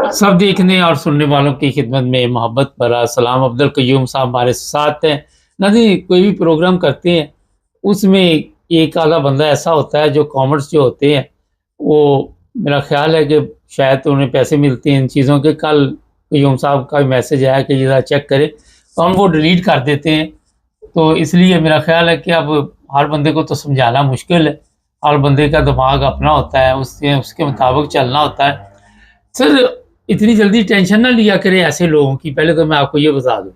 सब देखने और सुनने वालों की खिदमत में मोहब्बत भरा सलाम। अब्दुल कयूम साहब हमारे साथ हैं। नाज़रीन, कोई भी प्रोग्राम करते हैं उसमें एक आधा बंदा ऐसा होता है जो कॉमेंट्स जो होते हैं वो, मेरा ख्याल है कि शायद तो उन्हें पैसे मिलते हैं इन चीज़ों के। कल कयूम साहब का मैसेज आया कि ज़रा चेक करें, तो हम वो डिलीट कर देते हैं। तो इसलिए मेरा ख्याल है कि अब हर बंदे को तो समझाना मुश्किल है, हर बंदे का दिमाग अपना होता है, उसके उसके मुताबिक चलना होता है। सर, इतनी जल्दी टेंशन ना लिया करें ऐसे लोगों की, पहले तो मैं आपको ये बता दूं।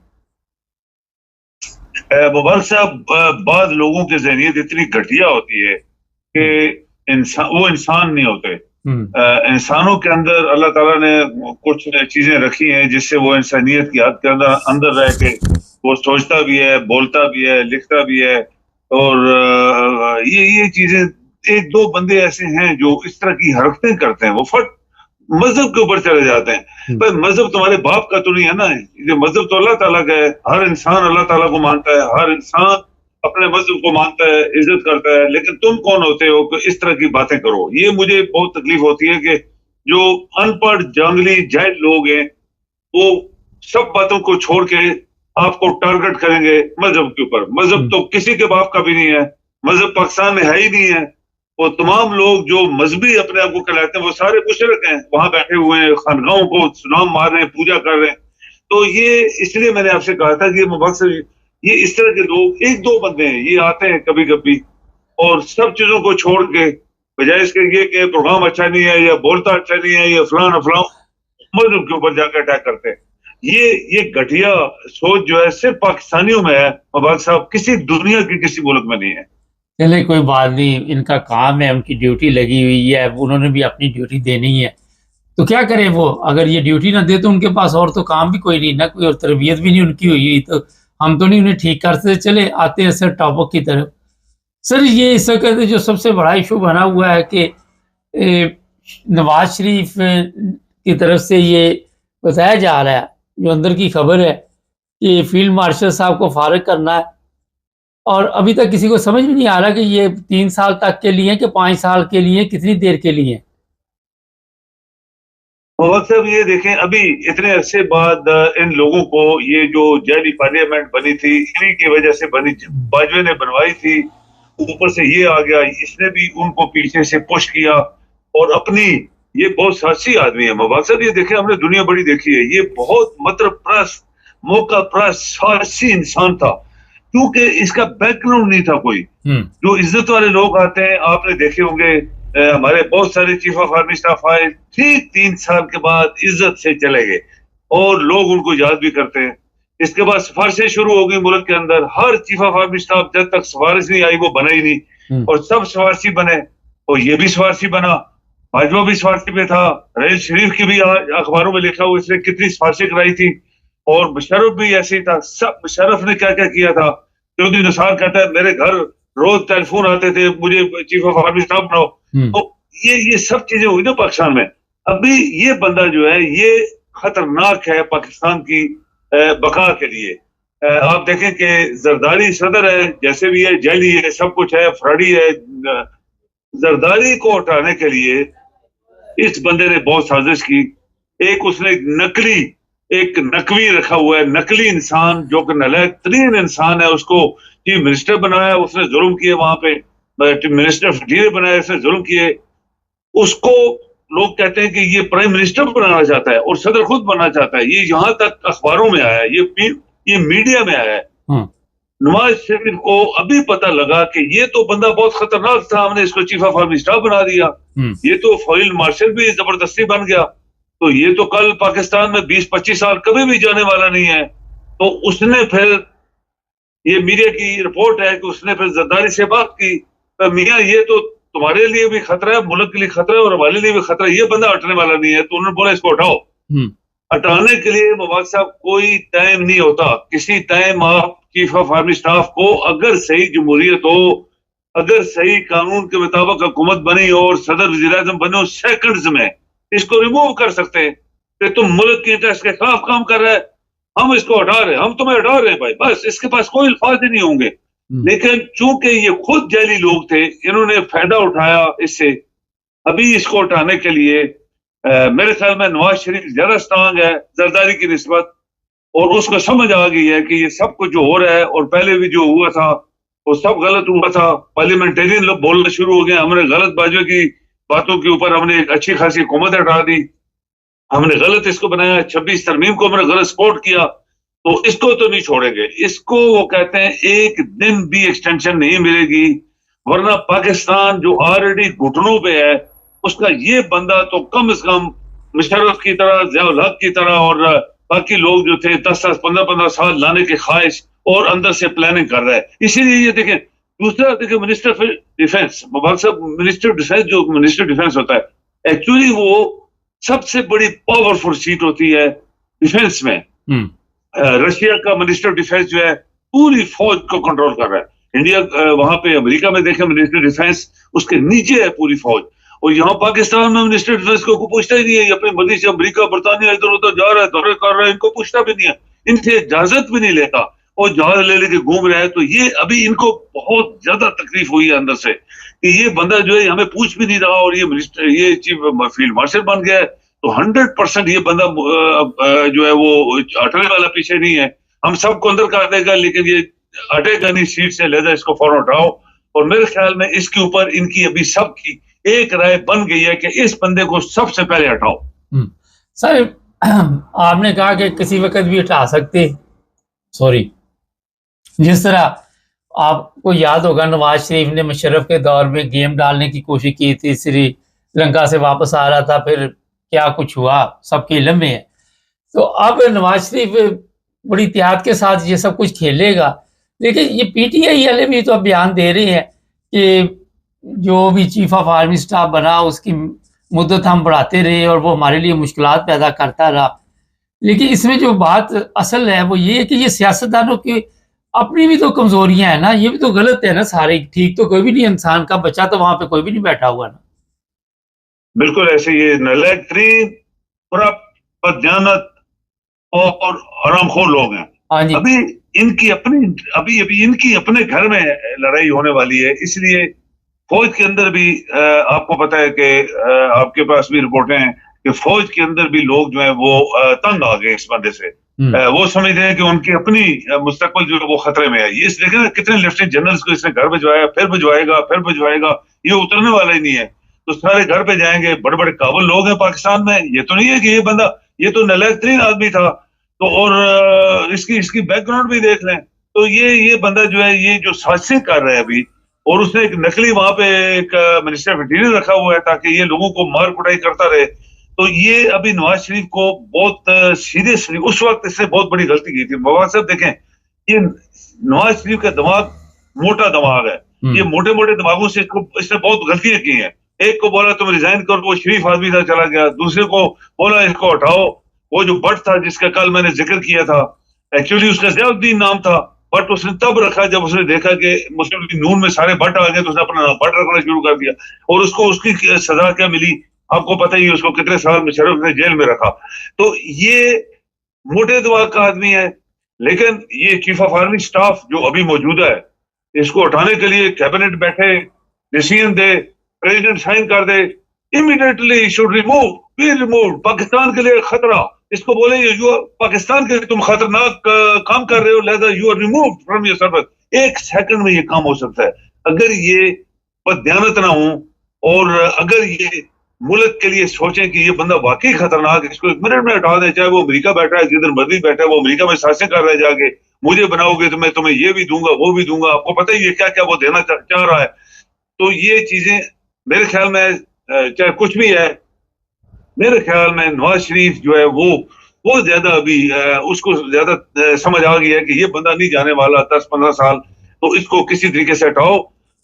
मुबारक साहब, बाद लोगों की जहनीत इतनी घटिया होती है कि वो इंसान नहीं होते। इंसानों के अंदर अल्लाह ताला ने कुछ चीजें रखी हैं जिससे वो इंसानियत की हद के अंदर अंदर रह के वो सोचता भी है, बोलता भी है, लिखता भी है। और ये चीजें, एक दो बंदे ऐसे हैं जो इस तरह की हरकतें करते हैं, वो फट मजहब के ऊपर चले जाते हैं। पर मजहब तुम्हारे बाप का तो नहीं है ना, ये मजहब तो अल्लाह ताला का है। हर इंसान अल्लाह ताला को मानता है, हर इंसान अपने मजहब को मानता है, इज्जत करता है। लेकिन तुम कौन होते हो कि इस तरह की बातें करो? ये मुझे बहुत तकलीफ होती है कि जो अनपढ़ जंगली जाहिल लोग हैं वो सब बातों को छोड़ के आपको टारगेट करेंगे मजहब के ऊपर। मजहब तो किसी के बाप का भी नहीं है, मजहब पाकिस्तान में है ही नहीं है। वो तमाम लोग जो मजहबी अपने आप को कहलाते हैं वो सारे मुशरिक हैं, वहां बैठे हुए हैं, खानगाहों को सुनाम मार रहे हैं, पूजा कर रहे हैं। तो ये इसलिए मैंने आपसे कहा था कि मुबक्सर, ये इस तरह के लोग एक दो बंदे हैं, ये आते हैं कभी कभी और सब चीजों को छोड़ के बजाय इसके ये कि प्रोग्राम अच्छा नहीं है या बोलता अच्छा नहीं है या फलान फलां, मजहब के ऊपर जाकर अटैक करते हैं। ये घटिया सोच जो है सिर्फ पाकिस्तानियों में है मुबारक साहब, किसी दुनिया की किसी मुल्क में नहीं है। चले कोई बात नहीं, इनका काम है, उनकी ड्यूटी लगी हुई है, उन्होंने भी अपनी ड्यूटी देनी है। तो क्या करें वो, अगर ये ड्यूटी ना दे तो उनके पास और तो काम भी कोई नहीं ना, कोई और तरबियत भी नहीं उनकी हुई, तो हम तो नहीं उन्हें ठीक करते। चले आते हैं सर टॉपिक की तरफ। सर, ये इस वक्त जो सबसे बड़ा इशू बना हुआ है कि नवाज शरीफ की तरफ से ये बताया जा रहा है, जो अंदर की खबर है, कि फील्ड मार्शल साहब को फारिग करना है। और अभी तक किसी को समझ में नहीं आ रहा कि ये 3 साल तक के लिए कि 5 साल के लिए, कितनी देर के लिए। वक्त साहब ये देखें, अभी इतने अरसे बाद इन लोगों को ये जो जाली पार्लियामेंट बनी थी इन्हीं की वजह से बनी, बाजवे ने बनवाई थी, ऊपर से ये आ गया, इसने भी उनको पीछे से पुश किया और अपनी, ये बहुत साहसी आदमी है मुबारक साहब। ये देखें, हमने दुनिया बड़ी देखी है, ये बहुत मतलब प्रस मौका प्रस साहसी इंसान था, क्योंकि इसका बैकग्राउंड नहीं था कोई। जो इज्जत वाले लोग आते हैं, आपने देखे होंगे, हमारे बहुत सारे चीफ ऑफ आर्मी स्टाफ आए, ठीक 3 साल के बाद इज्जत से चले गए और लोग उनको याद भी करते हैं। इसके बाद सिफारिशें शुरू हो गई मुल्क के अंदर, हर चीफ ऑफ आर्मी स्टाफ जब तक सिफारिश नहीं आई वो बना ही नहीं, और सब सिफारशी बने। और ये भी सिफारशी बना, बाजवा भी सिफारशी में था, रहील शरीफ की भी अखबारों में लिखा हुआ इसने कितनी सिफारिशें कराई थी, और मुशर्रफ भी ऐसे ही था। सब मुशर्रफ ने क्या क्या किया था। चौधरी निसार कहता है मेरे घर रोज टेलीफोन आते थे, मुझे चीफ ऑफ आर्मी स्टाफ बनाओ। तो ये सब चीजें हुई ना पाकिस्तान में। अभी ये बंदा जो है ये खतरनाक है पाकिस्तान की बका के लिए। आप देखें कि जरदारी सदर है, जैसे भी है, जैली है, सब कुछ है, फ्रॉडी है। जरदारी को हटाने के लिए इस बंदे ने बहुत साजिश की। एक उसने एक नकवी रखा हुआ है, नकली इंसान जो कि नालायक तरीन इंसान है, उसको चीफ मिनिस्टर बनाया, उसने जुल्म किए वहां पे, मिनिस्टर ऑफ इंटीरियर बनाया, उसने जुल्म किए। उसको लोग कहते हैं कि ये प्राइम मिनिस्टर बनाना चाहता है और सदर खुद बनना चाहता है। ये यहां तक अखबारों में आया है, ये मीडिया में आया है। नवाज शरीफ को अभी पता लगा कि ये तो बंदा बहुत खतरनाक था, हमने इसको चीफ ऑफ आर्मी स्टाफ बना दिया, ये तो फील्ड मार्शल भी जबरदस्ती बन गया, तो ये तो कल पाकिस्तान में 20-25 साल कभी भी जाने वाला नहीं है। तो उसने फिर, ये मीडिया की रिपोर्ट है कि उसने फिर जरदारी से बात की, तो मियां ये तो तुम्हारे लिए भी खतरा है, मुल्क के लिए खतरा है और हमारे लिए भी खतरा है, ये बंदा हटने वाला नहीं है। तो उन्होंने बोला इसको हटाओ। हटाने के लिए मुबारक साहब कोई टाइम नहीं होता, किसी टाइम आप चीफ ऑफ आर्मी स्टाफ को, अगर सही जमहूरियत हो, अगर सही कानून के मुताबिक हुकूमत बनी और सदर वज़ीर-ए-आज़म बने हो, सेकंड्स में इसको रिमूव कर सकते हैं कि तुम मुल्क के इंटरेस्ट के खिलाफ काम कर रहे हैं, हम इसको हटा रहे हैं, हम तुम्हें हटा रहे हैं भाई, बस इसके पास कोई अल्फाज ही नहीं होंगे। लेकिन चूंकि ये खुद जैली लोग थे, इन्होंने फायदा उठाया इससे। अभी इसको हटाने के लिए मेरे ख्याल में नवाज शरीफ ज्यादा स्ट्रांग है जरदारी की निस्बत, और उसको समझ आ गई है कि ये सब कुछ जो हो रहा है और पहले भी जो हुआ था वो सब गलत हुआ था। पार्लियामेंटेरियन लोग बोलना शुरू हो गए, हमने गलत बाजू की बातों के ऊपर हमने एक अच्छी खासी हुकूमत हटा दी, हमने गलत इसको बनाया, 26 तरमीम को हमने गलत सपोर्ट किया, तो इसको तो नहीं छोड़ेंगे। इसको वो कहते हैं एक दिन भी एक्सटेंशन नहीं मिलेगी, वरना पाकिस्तान जो ऑलरेडी घुटनों पे है उसका ये बंदा तो कम से कम मुशर्रफ की तरह, ज़ियाउल हक की तरह और बाकी लोग जो थे 10-10, 15-15 साल लाने की ख्वाहिश और अंदर से प्लानिंग कर रहा है। इसीलिए ये देखें, दूसरा देखें minister of defence, minister defence, जो मिनिस्टर डिफेंस होता है एक्चुअली वो सबसे बड़ी पावरफुल सीट होती है डिफेंस में। रशिया का मिनिस्टर डिफेंस जो है पूरी फौज को कंट्रोल कर रहा है। इंडिया वहां पे अमेरिका में देखें मिनिस्टर डिफेंस उसके नीचे है पूरी फौज, और यहाँ पाकिस्तान में मिनिस्टर डिफेंस को पूछता ही नहीं है। अपनी मर्जी से अमेरिका बरतानिया इधर उधर जा रहा है, दौरे कर रहा है, इनको पूछता भी नहीं है, इनसे इजाजत भी नहीं लेता और जहाज ले लेके घूम रहा है। तो ये अभी इनको बहुत ज्यादा तकलीफ हुई है अंदर से कि ये बंदा जो है हमें पूछ भी नहीं रहा, और ये मिनिस्टर, ये चीफ फील्ड मार्शल बन गया है। तो 100% ये बंदा जो है वो हटने वाला पीछे नहीं है, हम सबको अंदर कर देगा, लेकिन ये हटेगा नहीं सीट से, लेदा इसको फौरन हटाओ। और मेरे ख्याल में इसके ऊपर इनकी अभी सबकी एक राय बन गई है कि इस बंदे को सबसे पहले हटाओ। सर आपने कहा कि किसी वक्त भी हटा सकते, सॉरी, जिस तरह आपको याद होगा नवाज शरीफ ने मुशर्रफ के दौर में गेम डालने की कोशिश की थी, श्रीलंका से वापस आ रहा था, फिर क्या कुछ हुआ सबके इल्म में है। तो अब नवाज शरीफ बड़ी एहतियात के साथ ये सब कुछ खेलेगा, लेकिन ये पीटीआई वाले भी तो अब बयान दे रहे हैं कि जो भी चीफ ऑफ आर्मी स्टाफ बना उसकी मुद्दत हम बढ़ाते रहे और वो हमारे लिए मुश्किलात पैदा करता रहा। लेकिन इसमें जो बात असल है वो ये है कि ये सियासतदानों की अपनी भी तो कमजोरियां हैं ना, ये भी तो गलत है ना सारे। ठीक तो कोई भी नहीं, इंसान का बच्चा तो वहां पे कोई भी नहीं बैठा हुआ ना। बिल्कुल ऐसे ये नालायक तरीन, बददियानत और हरामखोर लोग हैं। हाँ जी। अभी इनकी अपने घर में लड़ाई होने वाली है, इसलिए फौज के अंदर भी आपको पता है कि आपके पास भी रिपोर्टें हैं कि फौज के अंदर भी लोग जो है वो तंग आ गए इस बंदे से। वो समझते हैं कि उनकी अपनी मुस्तकबिल जो है वो खतरे में है। ये देखें ना कितने लेफ्टिनेंट जनरल्स को इसने घर भिजवाया, फिर भिजवाएगा, ये उतरने वाला ही नहीं है। तो सारे घर पे जाएंगे, बड़े बड़े काबिल लोग हैं पाकिस्तान में, ये तो नहीं है कि ये बंदा, ये तो नालायक तरीन आदमी था। तो और इसकी बैकग्राउंड भी देख लें, तो ये बंदा जो है ये जो साजिशें कर रहा है अभी, और उसने एक नकली वहां पे एक मिनिस्टर ऑफ इंटीरियर रखा हुआ है ताकि ये लोगों को मार कुटाई करता रहे। तो ये अभी नवाज शरीफ को बहुत सीरियसली उस वक्त इसने बहुत बड़ी गलती की थी। बाबा साहब देखें, ये नवाज शरीफ का दिमाग मोटा दिमाग है, ये मोटे मोटे दिमागों से इसने बहुत गलतियां की हैं। एक को बोला तुम रिजाइन करो, वो शरीफ आदमी था चला गया, दूसरे को बोला इसको हटाओ, वो जो भट्ट था जिसका कल मैंने जिक्र किया था, एक्चुअली उसका ज़ियाउद्दीन नाम था, बट उसने तब रखा जब उसने देखा कि मुस्लिम लीग नून में सारे भट्ट आ गए, तो उसने अपना नाम भट्ट रखना शुरू कर दिया। और उसको उसकी सजा क्या मिली आपको पता ही है, उसको कितने साल मुशर्रफ ने जेल में रखा। तो ये मोटे दिमाग का आदमी है, लेकिन ये चीफ ऑफ आर्मी स्टाफ जो अभी मौजूदा है, इसको हटाने के लिए कैबिनेट बैठे, डिसीजन दे, प्रेसिडेंट साइन कर दे, इमीडिएटली शुड रिमूव, पाकिस्तान के लिए खतरा, इसको बोले पाकिस्तान के लिए तुम खतरनाक काम कर रहे हो, लिहाजा you are removed from your service. एक सेकंड में ये काम हो सकता है अगर ये बददियानत ना हो, और अगर ये मुल्क के लिए सोचें कि ये बंदा वाकई खतरनाक है, इसको एक मिनट में हटा दें, चाहे वो अमेरिका बैठा है, जिधर मर्जी बैठा है, वो अमेरिका में साजिशें कर रहा है, जाके मुझे बनाओगे तो मैं तुम्हें ये भी दूंगा वो भी दूंगा, आपको पता ही है क्या क्या वो देना चाह रहा है। तो ये चीजें मेरे ख्याल में चाहे कुछ भी है, मेरे ख्याल में नवाज शरीफ जो है वो ज्यादा अभी उसको ज्यादा समझ आ गया है कि ये बंदा नहीं जाने वाला 10-15 साल, तो इसको किसी तरीके से हटाओ।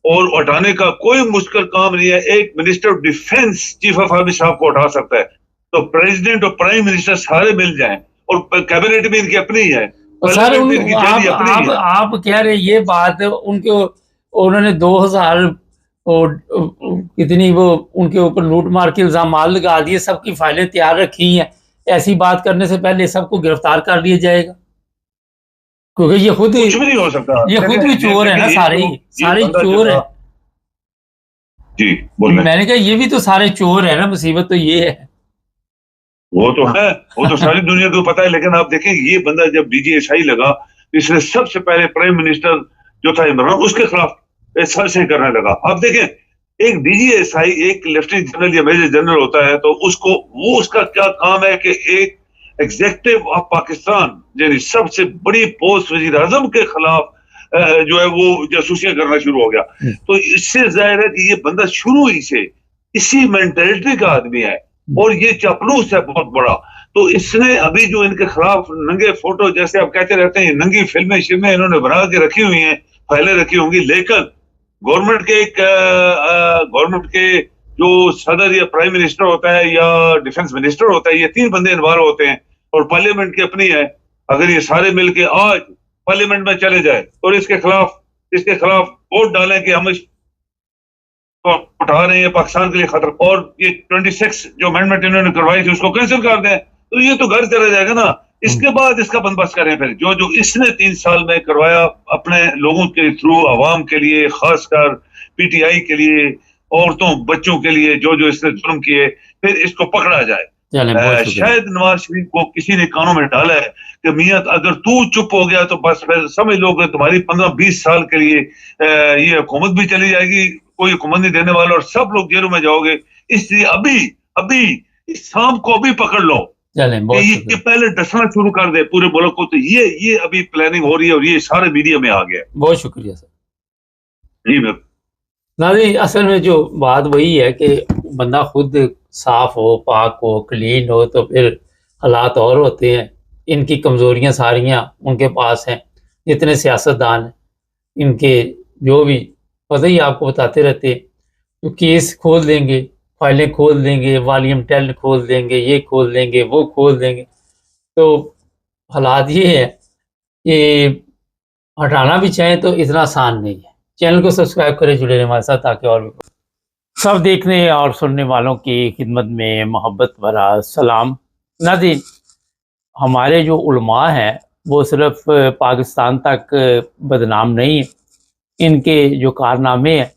और हटाने का कोई मुश्किल काम नहीं है, एक minister of defence chief of army साहब को हटा सकता है, तो प्रेसिडेंट और प्राइम मिनिस्टर सारे मिल जाएं, और कैबिनेट भी इनकी अपनी है। सर आप कह रहे ये बात उनके, उन्होंने 2000 और कितनी वो उनके ऊपर लूट मार के इल्जाम लगा दिए, सबकी फाइलें तैयार रखी हैं, ऐसी बात करने से पहले सबको गिरफ्तार कर लिया जाएगा, क्योंकि ये खुद कुछ भी नहीं हो सकता, ये खुद भी चोर है ना, सारे चोर है जी। बोल मैंने कहा ये भी तो सारे चोर है ना, मुसीबत तो ये है। वो तो है, वो तो सारी दुनिया को पता है। लेकिन आप देखें, ये बंदा जब डीजीएसआई लगा, इसने सबसे पहले प्राइम मिनिस्टर जो था इमरान, उसके खिलाफ सर्चिंग करने लगा। आप देखें, एक डीजीएसआई एक लेफ्टिनेंट जनरल या मेजर जनरल होता है, तो उसको, वो उसका क्या काम है कि एक एग्जेक्टिव ऑफ पाकिस्तान, यानी सबसे बड़ी पोस्ट वजीर आजम के खिलाफ जो है वो जासूसियां करना शुरू हो गया। तो इससे जाहिर है कि ये बंदा शुरू ही से इसी मेंटेलिटी का आदमी है, और ये चापलूस है बहुत बड़ा। तो इसने अभी जो इनके खिलाफ नंगे फोटो, जैसे आप कहते रहते हैं, नंगी फिल्में शिल्में इन्होंने बना के रखी हुई हैं, फाइलें रखी होंगी, लेकिन गवर्नमेंट के जो सदर या प्राइम मिनिस्टर होता है या डिफेंस मिनिस्टर होता है, ये तीन बंदे इन्वॉल्व होते हैं, और पार्लियामेंट की अपनी है। अगर ये सारे मिलके आज पार्लियामेंट में चले जाए और इसके खिलाफ वोट डालें कि हम इसको उठा रहे हैं पाकिस्तान के लिए खतरा, और ये 26 जो अमेंडमेंट इन्होंने करवाई थी उसको कैंसिल कर दें, तो ये तो घर चला जाएगा ना। इसके बाद इसका बंदोबस्त करें फिर, जो जो इसने 3 साल में करवाया अपने लोगों के थ्रू, आवाम के लिए, खासकर पीटीआई के लिए, औरतों बच्चों के लिए, जो जो इसने जुर्म किए, फिर इसको पकड़ा जाए। शायद नवाज शरीफ को किसी ने कानों में डाला है कि मियां अगर तू चुप हो गया तो बस फिर समझ लो कि तुम्हारी 15-20 साल के लिए ये हुकूमत भी चली जाएगी, कोई हुकूमत नहीं देने वाला, और सब लोग जेलों में जाओगे। इसलिए अभी अभी इस शाम को अभी पकड़ लो, ये पहले डसना शुरू कर दे पूरे मुल्क को। तो ये अभी प्लानिंग हो रही है, और ये सारे मीडिया में आ गया। बहुत शुक्रिया सर। जी मैं नाज़रीन, असल में जो बात वही है कि बंदा खुद साफ हो, पाक हो, क्लीन हो, तो फिर हालात और होते हैं। इनकी कमज़ोरियाँ सारियाँ उनके पास हैं, जितने सियासतदान हैं, इनके जो भी पता ही आपको बताते रहते हैं, तो केस खोल देंगे, फाइलें खोल देंगे, वॉल्यूम 10 खोल देंगे, ये खोल देंगे, वो खोल देंगे। तो हालात ये है कि हटाना भी चाहें तो इतना आसान नहीं है। चैनल को सब्सक्राइब करें, जुड़े रहें हमारे साथ, ताकि और भी सब देखने और सुनने वालों की खिदमत में मोहब्बत भरा सलाम। नाज़रीन, हमारे जो उलमा हैं वो सिर्फ पाकिस्तान तक बदनाम नहीं है, इनके जो कारनामे हैं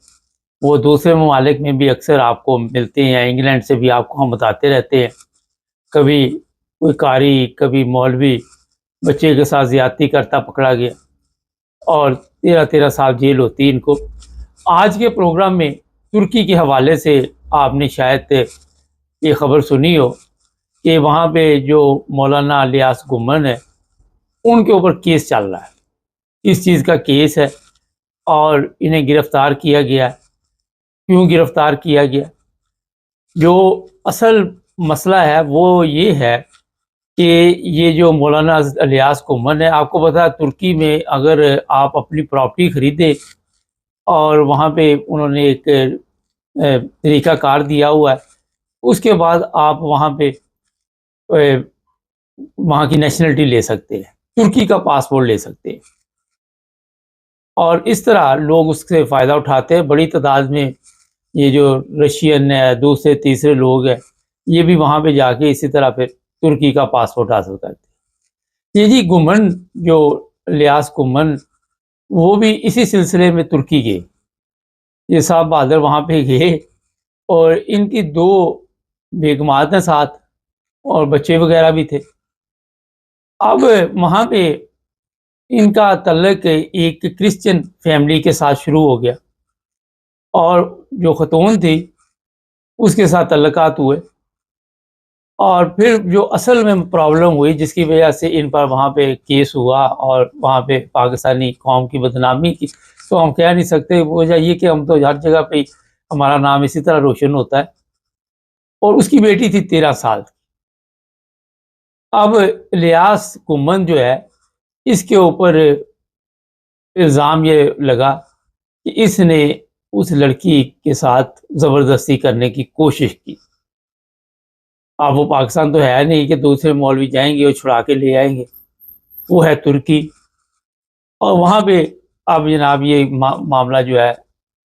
वो दूसरे ममालिक में भी अक्सर आपको मिलते हैं। इंग्लैंड से भी आपको हम बताते रहते हैं, कभी कोई कारी, कभी मौलवी बच्चे के साथ ज़्यादती करता पकड़ा गया और 13-13 साल जेल होती इनको। आज के प्रोग्राम में तुर्की के हवाले से आपने शायद ये ख़बर सुनी हो कि वहाँ पे जो मौलाना इलियास गुम्मन है, उनके ऊपर केस चल रहा है। इस चीज़ का केस है और इन्हें गिरफ़्तार किया गया। क्यों गिरफ़्तार किया गया? जो असल मसला है वो ये है कि ये जो मौलाना इलियास गुम्मन है, आपको पता है तुर्की में अगर आप अपनी प्रॉपर्टी ख़रीदें और वहाँ पे उन्होंने एक तरीक़ा कार दिया हुआ है, उसके बाद आप वहाँ पे वहाँ की नेशनलिटी ले सकते हैं, तुर्की का पासपोर्ट ले सकते हैं, और इस तरह लोग उससे फ़ायदा उठाते हैं। बड़ी तादाद में ये जो रशियन है, दूसरे तीसरे लोग हैं, ये भी वहाँ पे जाके इसी तरह फिर तुर्की का पासपोर्ट हासिल करते हैं। ये जी गुम्मन, जो इलियास गुम्मन, वो भी इसी सिलसिले में तुर्की गए। ये साहब बहादुर वहाँ पे गए और इनकी 2 बेगमात हैं साथ, और बच्चे वगैरह भी थे। अब वहाँ पे इनका तल्लक एक क्रिश्चियन फैमिली के साथ शुरू हो गया, और जो ख़तून थी उसके साथ तल्लुकात हुए, और फिर जो असल में प्रॉब्लम हुई जिसकी वजह से इन पर वहाँ पे केस हुआ और वहाँ पे पाकिस्तानी कौम की बदनामी की, तो हम कह नहीं सकते। वजह ये कि हम तो हर जगह पे हमारा नाम इसी तरह रोशन होता है। और उसकी बेटी थी 13 साल की। अब इलियास गुम्मन जो है, इसके ऊपर इल्ज़ाम ये लगा कि इसने उस लड़की के साथ ज़बरदस्ती करने की कोशिश की। अब वो पाकिस्तान तो है नहीं कि दूसरे मौलवी जाएंगे और छुड़ा के ले आएंगे, वो है तुर्की। और वहाँ पे अब जनाब ये मामला जो है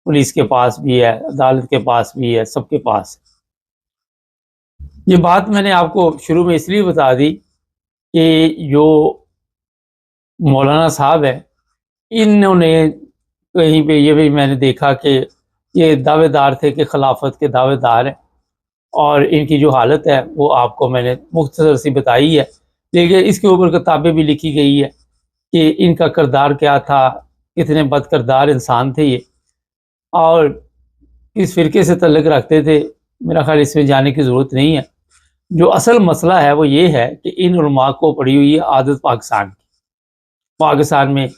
पुलिस के पास भी है, अदालत के पास भी है, सबके पास है। ये बात मैंने आपको शुरू में इसलिए बता दी कि जो मौलाना साहब है, इन्होंने कहीं पे ये भी मैंने देखा कि ये दावेदार थे कि खिलाफत के दावेदार हैं, और इनकी जो हालत है वो आपको मैंने मुख्तसर सी बताई है। देखिए इसके ऊपर किताबें भी लिखी गई है कि इनका किरदार क्या था, कितने बदकिरदार इंसान थे ये, और किस फ़िरके से तल्लुक़ रखते थे। मेरा ख़्याल इसमें जाने की ज़रूरत नहीं है। जो असल मसला है वो ये है कि इन उलमा को पड़ी हुई है आदत पाकिस्तान की। पाकिस्तान में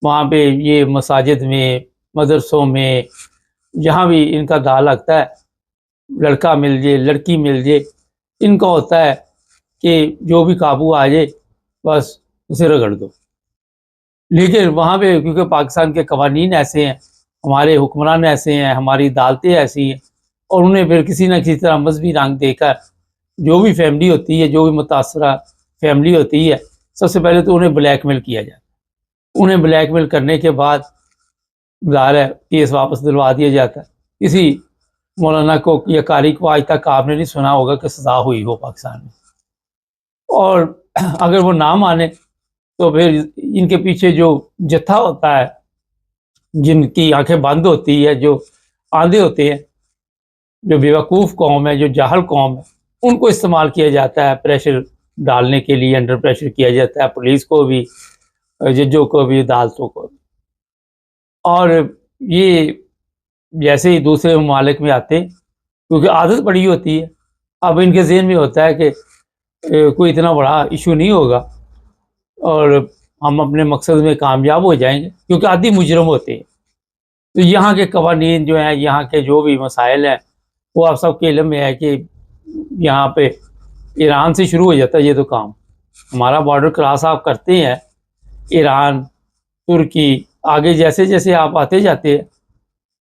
वहाँ पे ये मसाजिद में, मदरसों में, जहाँ भी इनका दाव लगता है, लड़का मिल जाए, लड़की मिल जाए, इनका होता है कि जो भी काबू आ जाए बस उसे रगड़ दो। लेकिन वहाँ पे क्योंकि पाकिस्तान के कवानीन ऐसे हैं, हमारे हुक्मरान ऐसे हैं, हमारी अदालतें ऐसी हैं, और उन्हें फिर किसी न किसी तरह मजहबी रंग देकर जो भी फैमिली होती है, जो भी मुतासरा फैमिली होती है, सबसे पहले तो उन्हें ब्लैकमेल किया जाता है। उन्हें ब्लैकमेल करने के बाद ज़ाहिर है केस वापस दिलवा दिया जाता है। किसी मौलाना को या कारी को आज तक आपने नहीं सुना होगा कि सज़ा हुई हो पाकिस्तान में। और अगर वो ना माने तो फिर इनके पीछे जो जत्था होता है, जिनकी आंखें बंद होती है, जो आंधे होते हैं, जो बेवकूफ़ कौम है, जो जाहल कौम है, उनको इस्तेमाल किया जाता है प्रेशर डालने के लिए, अंडर प्रेशर किया जाता है पुलिस को भी, जजों को भी, अदालतों को भी। और ये जैसे ही दूसरे ममालिक में आते हैं, क्योंकि आदत पड़ी होती है, अब इनके ज़हन में होता है कि कोई इतना बड़ा इशू नहीं होगा और हम अपने मकसद में कामयाब हो जाएंगे, क्योंकि आदि मुजरम होते हैं। तो यहाँ के कवानीन जो हैं, यहाँ के जो भी मसाइल हैं, वो आप सबके इल्म में है कि यहाँ पे ईरान से शुरू हो जाता है ये तो काम। हमारा बॉर्डर क्रॉस आप करते हैं, ईरान, तुर्की, आगे जैसे जैसे आप आते जाते हैं,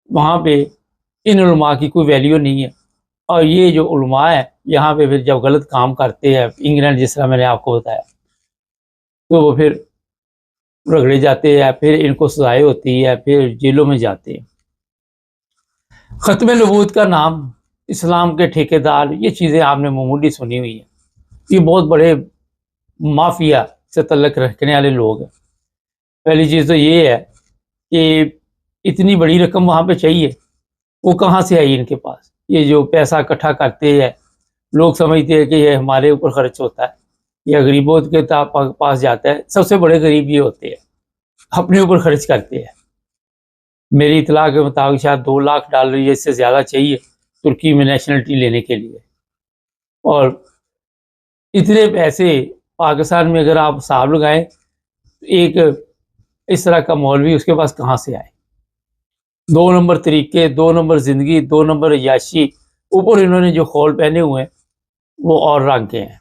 वहाँ पे इन उलमा की कोई वैल्यू नहीं है। और ये जो उलमा है यहाँ पे फिर जब गलत काम करते हैं, इंग्लैंड जिस तरह मैंने आपको बताया, तो वो फिर रगड़े जाते हैं, फिर इनको सजाएं होती है, फिर जेलों में जाते हैं। ख़त्म नबूवत का नाम, इस्लाम के ठेकेदार, ये चीज़ें आपने मामूली सुनी हुई हैं। ये बहुत बड़े माफिया से तल्लुक़ रखने वाले लोग हैं। पहली चीज़ तो ये है कि इतनी बड़ी रकम वहाँ पे चाहिए, वो कहाँ से आई इनके पास? ये जो पैसा इकट्ठा करते हैं, लोग समझते हैं कि ये हमारे ऊपर खर्च होता है या गरीबों के पास जाता है। सबसे बड़े गरीब ये होते हैं, अपने ऊपर खर्च करते हैं। मेरी इतला के मुताबिक शायद $2 लाख या इससे ज़्यादा चाहिए तुर्की में नेशनलिटी लेने के लिए। और इतने पैसे पाकिस्तान में अगर आप हिसाब लगाएं, एक इस तरह का मौलवी उसके पास कहाँ से आए? 2 नंबर तरीके, 2 नंबर ज़िंदगी, 2 नंबर अय्याशी, ऊपर इन्होंने जो खौल पहने हुए हैं वो और रंग के हैं,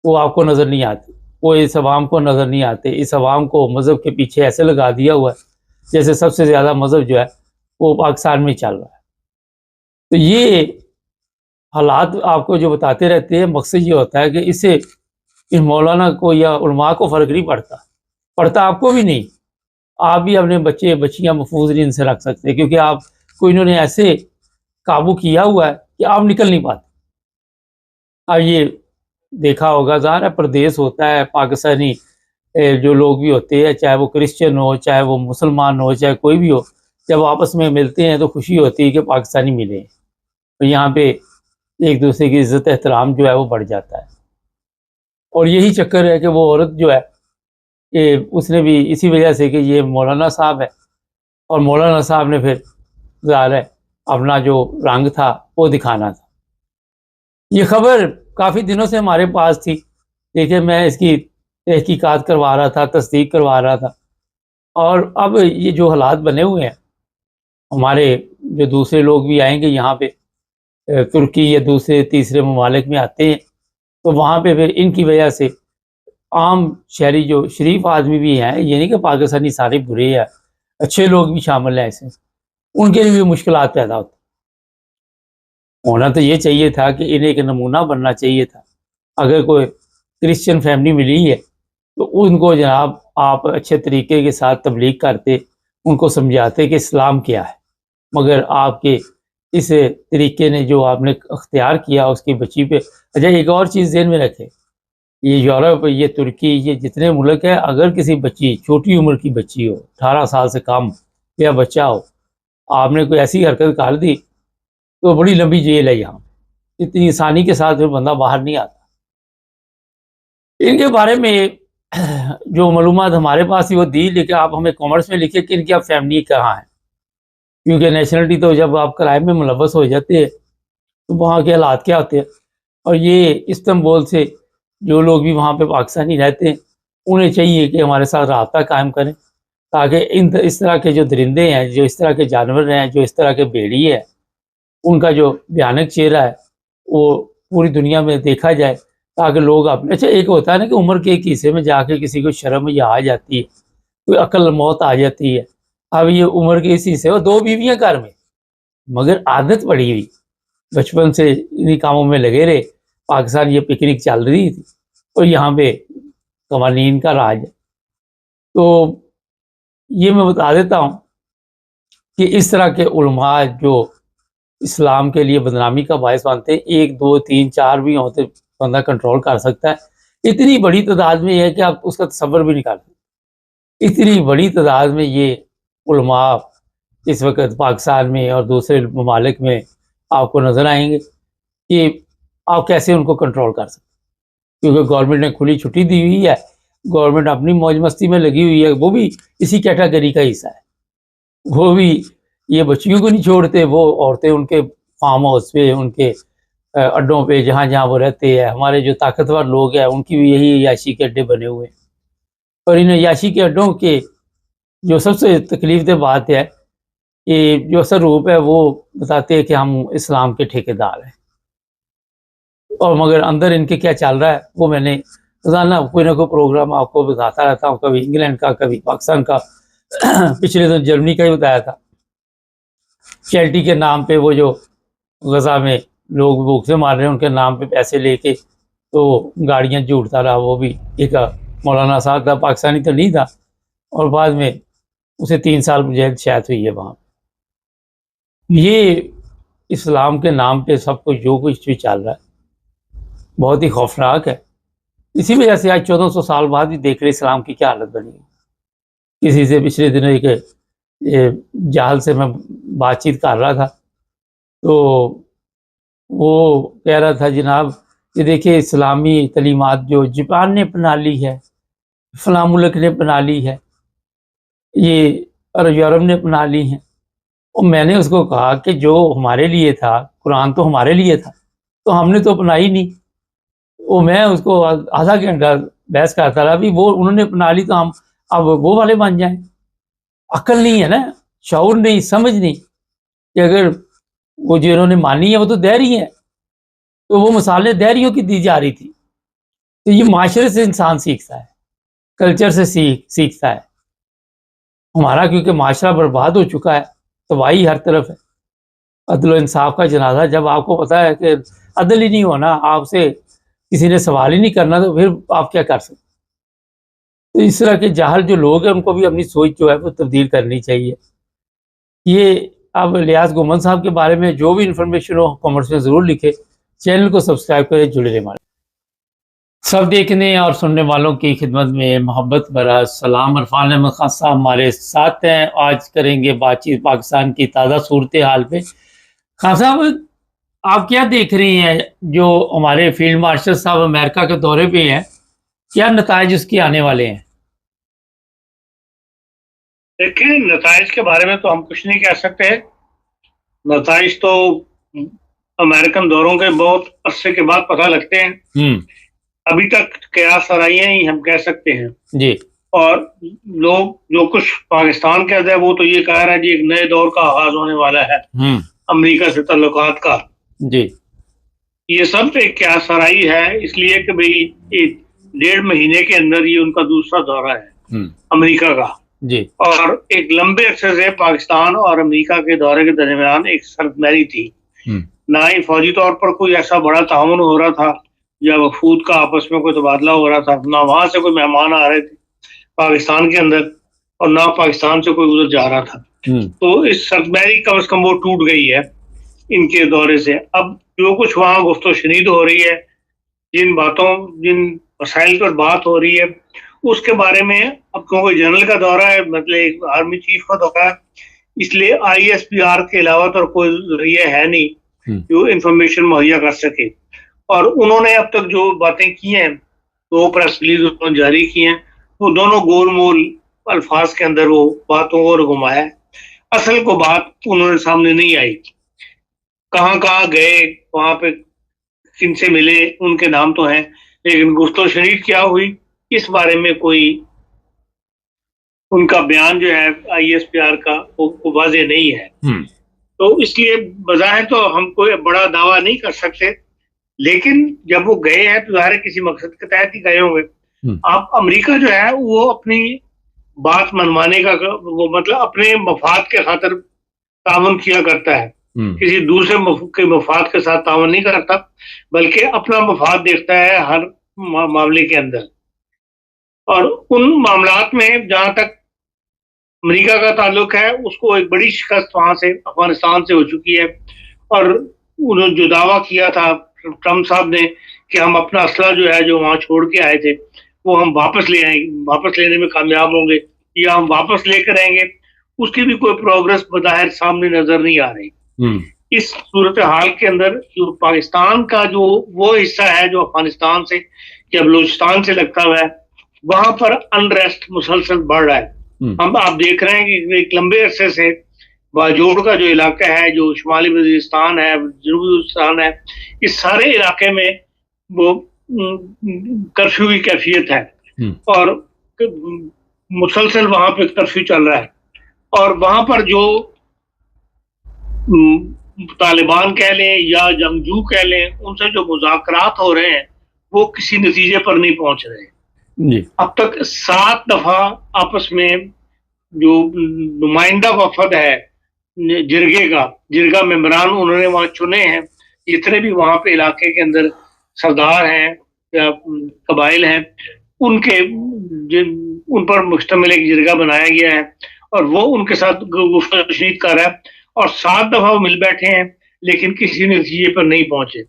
वो आपको नज़र नहीं आते, वो इस अवाम को नज़र नहीं आते। इस अवाम को मज़हब के पीछे ऐसे लगा दिया हुआ है जैसे सबसे ज़्यादा मज़हब जो है वो पाकिस्तान में चल रहा है। तो ये हालात आपको जो बताते रहते हैं, मकसद ये होता है कि इससे इन मौलाना को या उलमा को फ़र्क नहीं पड़ता, पड़ता आपको भी नहीं। आप भी अपने बच्चे बच्चियां महफूज नहीं इनसे रख सकते, क्योंकि आपको इन्होंने ऐसे काबू किया हुआ है कि आप निकल नहीं पाते। अब ये देखा होगा, ज़ाहिर है परदेश होता है, पाकिस्तानी जो लोग भी होते हैं, चाहे वो क्रिश्चियन हो, चाहे वो मुसलमान हो, चाहे कोई भी हो, जब आपस में मिलते हैं तो खुशी होती है कि पाकिस्तानी मिले हैं। तो यहाँ पे एक दूसरे की इज़्ज़त एहतराम जो है वो बढ़ जाता है। और यही चक्कर है कि वो औरत जो है कि उसने भी इसी वजह से कि ये मौलाना साहब है, और मौलाना साहब ने फिर ज़ाहिर है अपना जो रंग था वो दिखाना था। ये खबर काफ़ी दिनों से हमारे पास थी, देखिए मैं इसकी तहकीकात करवा रहा था, तस्दीक करवा रहा था, और अब ये जो हालात बने हुए हैं, हमारे जो दूसरे लोग भी आएंगे यहाँ पे, तुर्की या दूसरे तीसरे ममालिक में आते हैं, तो वहाँ पे फिर इनकी वजह से आम शहरी जो शरीफ आदमी भी हैं, ये नहीं कि पाकिस्तानी सारे बुरे हैं, अच्छे लोग भी शामिल हैं इसमें, उनके लिए भी मुश्किलात पैदा होती। होना तो ये चाहिए था कि इन्हें एक नमूना बनना चाहिए था। अगर कोई क्रिश्चियन फैमिली मिली है तो उनको जनाब आप अच्छे तरीके के साथ तबलीग करते, उनको समझाते कि इस्लाम क्या है। मगर आपके इस तरीके ने जो आपने अख्तियार किया उसकी बच्ची पे। अच्छा, एक और चीज़ ज़हन में रखें, ये यूरोप, ये तुर्की, ये जितने मुल्क हैं, अगर किसी बच्ची, छोटी उम्र की बच्ची हो, 18 साल से कम या बच्चा हो, आपने कोई ऐसी हरकत कर दी तो बड़ी लंबी जेल है यहाँ। इतनी आसानी के साथ फिर बंदा बाहर नहीं आता। इनके बारे में जो मालूमात हमारे पास ही वो दी, लेकिन आप हमें कॉमर्स में लिखिए कि इनकी आप फैमिली कहाँ है, क्योंकि नेशनलिटी तो जब आप क्राइम में मुलव्वस हो जाते हैं तो वहाँ के हालात क्या होते हैं। और ये इस्तांबुल से जो लोग भी वहाँ पे पाकिस्तानी रहते हैं, उन्हें चाहिए कि हमारे साथ राब्ता कायम करें, ताकि इस तरह के जो दरिंदे हैं, जो इस तरह के जानवर हैं, जो इस तरह के भेड़िए हैं, उनका जो भयानक चेहरा है वो पूरी दुनिया में देखा जाए, ताकि लोग अपने अच्छा एक होता है ना कि उम्र के एक हिस्से में जाके किसी को शर्म या आ जाती है, कोई अकल मौत आ जाती है। अब ये उम्र के इस हिस्से और 2 बीवियाँ घर में, मगर आदत पड़ी हुई, बचपन से इन्हीं कामों में लगे रहे। पाकिस्तान ये पिकनिक चल रही थी और यहाँ पे कवानीन का राज है। तो ये मैं बता देता हूँ कि इस तरह के उलमा जो इस्लाम के लिए बदनामी का बायस बनते हैं, 1 2 3 4 भी हों तो बंदा कंट्रोल कर सकता है। इतनी बड़ी तादाद में ये है कि आप उसका तसव्वुर भी नहीं कर सकते। इतनी बड़ी तादाद में ये उलमा इस वक्त पाकिस्तान में और दूसरे ममालिक में आपको नज़र आएंगे कि आप कैसे उनको कंट्रोल कर सकते, क्योंकि गवर्नमेंट ने खुली छुट्टी दी हुई है, गवर्नमेंट अपनी मौज मस्ती में लगी हुई है। वो भी इसी कैटेगरी का हिस्सा है, वो भी ये बच्चियों को नहीं छोड़ते, वो औरतें उनके फार्म हाउस पे, उनके अड्डों पे, जहाँ जहाँ वो रहते हैं। हमारे जो ताकतवर लोग हैं उनकी भी यही याशी के अड्डे बने हुए हैं। और इन याशी के अड्डों के जो सबसे तकलीफ दह बात है कि जो असर रूप है वो बताते हैं कि हम इस्लाम के ठेकेदार हैं, और मगर अंदर इनके क्या चल रहा है वो मैंने रोजाना कोई ना कोई प्रोग्राम आपको बताता रहता हूँ, कभी इंग्लैंड का, कभी पाकिस्तान का। पिछले दिन जर्मनी का ही बताया था, चैरिटी के नाम पे वो जो गजा में लोग भूख से मार रहे हैं, उनके नाम पे पैसे लेके तो गाड़ियां जोड़ता रहा। वो भी एक मौलाना साहब था, पाकिस्तानी तो नहीं था, और बाद में उसे 3 साल जेल शायद हुई है वहाँ। ये इस्लाम के नाम पे सब कुछ जो कुछ भी चल रहा है बहुत ही खौफनाक है। इसी वजह से आज 1400 साल बाद भी देख रहे इस्लाम की क्या हालत बनी है। किसी से पिछले दिनों एक जाल से मैं बातचीत कर रहा था, तो वो कह रहा था जनाब ये देखिए इस्लामी तलीमात जो जापान ने अपना ली है, फलां मुल्क ने अपना ली है, ये और यूरोप ने अपना ली है। और मैंने उसको कहा कि जो हमारे लिए था, कुरान तो हमारे लिए था, तो हमने तो अपनाई नहीं। वो मैं उसको आधा घंटा बहस करता रहा, अभी वो उन्होंने अपना ली तो हम अब वो वाले बन जाएं। अकल नहीं है ना, शऊर नहीं, समझ नहीं कि अगर वो जो इन्होंने मानी है वो तो दैरी है, तो वो मिसालें दैरियों की दी जा रही थी। तो ये माशरे से इंसान सीखता है, कल्चर से सीखता है। हमारा क्योंकि माशरा बर्बाद हो चुका है, तबाही हर तरफ है। अदल इंसाफ का जनाजा, जब आपको पता है कि अदल ही नहीं होना, आपसे किसी ने सवाल ही नहीं करना, तो फिर आप क्या कर सकते। तो इस तरह के जाहल जो लोग हैं उनको भी अपनी सोच जो है वो तब्दील करनी चाहिए। ये अब लियाज गुमन साहब के बारे में जो भी इंफॉर्मेशन हो कमेंट्स में ज़रूर लिखे, चैनल को सब्सक्राइब करें, जुड़े रहे हमारे। सब देखने और सुनने वालों की खिदमत में मोहब्बत भरा सलाम। इरफान अहमद खान साहब हमारे साथ हैं। आज करेंगे बातचीत पाकिस्तान की ताज़ा सूरत हाल पे। खान साहब, आप क्या देख रही हैं जो हमारे फील्ड मार्शल साहब अमेरिका के दौरे पे हैं, क्या नताइज उसके आने वाले हैं? देखिए, नताइज के बारे में तो हम कुछ नहीं कह सकते। नताइज तो अमेरिकन दौरों के बहुत अरसे के बाद पता लगते हैं। अभी तक कयास सराइयां ही हम कह सकते हैं जी। और लोग जो कुछ पाकिस्तान के अंदर वो तो ये कह रहे हैं जी एक नए दौर का आगाज होने वाला है अमेरिका से ताल्लुकात का। जी। ये सब तो एक कयास सराई है, इसलिए कि भाई 1.5 महीने के अंदर ये उनका दूसरा दौरा है अमेरिका का। जी। और एक लंबे अरसे से पाकिस्तान और अमेरिका के दौरे के दरमियान एक सर्दमैरी थी। ना ही फौजी तौर पर कोई ऐसा बड़ा ताउन हो रहा था या वफूद का आपस में कोई तबादला हो रहा था, ना वहां से कोई मेहमान आ रहे थे पाकिस्तान के अंदर, और ना पाकिस्तान से कोई उधर जा रहा था। तो इस सर्दमैरी कम से कम वो टूट गई है इनके दौरे से। अब जो कुछ वहाँ गुफ्तो शनीद हो रही है, जिन मसाइल पर बात हो रही है उसके बारे में, अब क्योंकि जनरल का दौरा है, मतलब एक आर्मी चीफ का दौरा है, इसलिए ISPR के अलावा तो कोई जरिए है नहीं जो इंफॉर्मेशन मुहैया कर सके। और उन्होंने अब तक जो बातें की हैं, दो प्रेस रिलीज उन्होंने जारी की हैं, वो दोनों गोलमोल अल्फाज के अंदर वो बातों को घुमाया है। असल को बात उन्होंने सामने नहीं आई। कहाँ कहाँ गए, वहां पे किनसे मिले, उनके नाम तो हैं, लेकिन गुफ्तो शरीक क्या हुई इस बारे में कोई उनका बयान जो है ISPR का वो वाज़ेह नहीं है। तो इसलिए बज़ाहिर तो हम कोई बड़ा दावा नहीं कर सकते, लेकिन जब वो गए हैं तो ज़ाहिर किसी मकसद के तहत ही गए होंगे। आप अमेरिका जो है वो अपनी बात मनवाने का वो मतलब अपने मफाद के खातिर ताउन किया करता है, किसी दूसरे के मफाद के साथ ताउन नहीं करता, बल्कि अपना मफाद देखता है हर मामले के अंदर। और उन मामलात में जहां तक अमेरिका का ताल्लुक है, उसको एक बड़ी शिकस्त वहां से अफगानिस्तान से हो चुकी है। और उन्होंने जो दावा किया था ट्रम्प साहब ने कि हम अपना असला जो है जो वहां छोड़ के आए थे वो हम वापस ले आएंगे, वापस लेने में कामयाब होंगे या हम वापस लेकर आएंगे, उसकी भी कोई प्रोग्रेस बज़ाहिर सामने नजर नहीं आ रही। इस सूरत हाल के अंदर जो पाकिस्तान का जो वो हिस्सा है जो अफगानिस्तान से या बलूचिस्तान से लगता हुआ है, वहां पर अनरेस्ट मुसलसल बढ़ रहा है। हम आप देख रहे हैं कि एक लंबे अरसे से बाजोड़ का जो इलाका है, जो शुमाली वजीरिस्तान है, जनूबी वजीरिस्तान है, इस सारे इलाके में वो कर्फ्यू की कैफियत है और मुसलसल वहां पे कर्फ्यू चल रहा है। और वहां पर जो तालिबान कह लें या जंगजू कह लें, उनसे जो मुज़ाकरात हो रहे हैं वो किसी नतीजे पर नहीं पहुंच रहे। अब तक 7 दफा आपस में जो नुमाइंदा वफद है जिरगा मेंबरान उन्होंने वहां चुने हैं, जितने भी वहां पे इलाके के अंदर सरदार हैं या कबाइल हैं, उन पर मुश्तमिल एक जिरगा बनाया गया है और वो उनके साथ गुफ्तगू कर रहा है। और 7 दफा वो मिल बैठे हैं, लेकिन किसी नतीजे पर नहीं पहुंचे।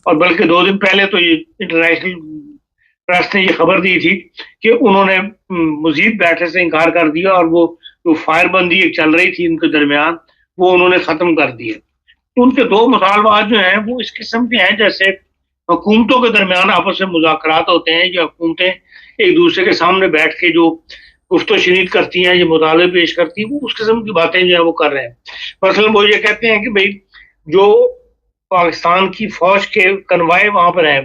और बल्कि 2 दिन पहले तो ये इंटरनेशनल प्रेस ने ये खबर दी थी कि उन्होंने मजीद बैठने से इनकार कर दिया और वो जो फायरबंदी चल रही थी उनके दरमियान वो उन्होंने खत्म कर दिया। उनके 2 मुतालबात जो हैं वो इस किस्म के हैं जैसे हुकूमतों के दरमियान आपस में मुज़ाकरात होते हैं, जो हुकूमतें एक दूसरे के सामने बैठ के जो गुफ्तो शनीद करती हैं, ये मुताले पेश करती हैं, वो उस किस्म की बातें जो है वो कर रहे हैं। मसलन वो ये कहते हैं कि भाई जो पाकिस्तान की फौज के कन्वाय वहां पर है,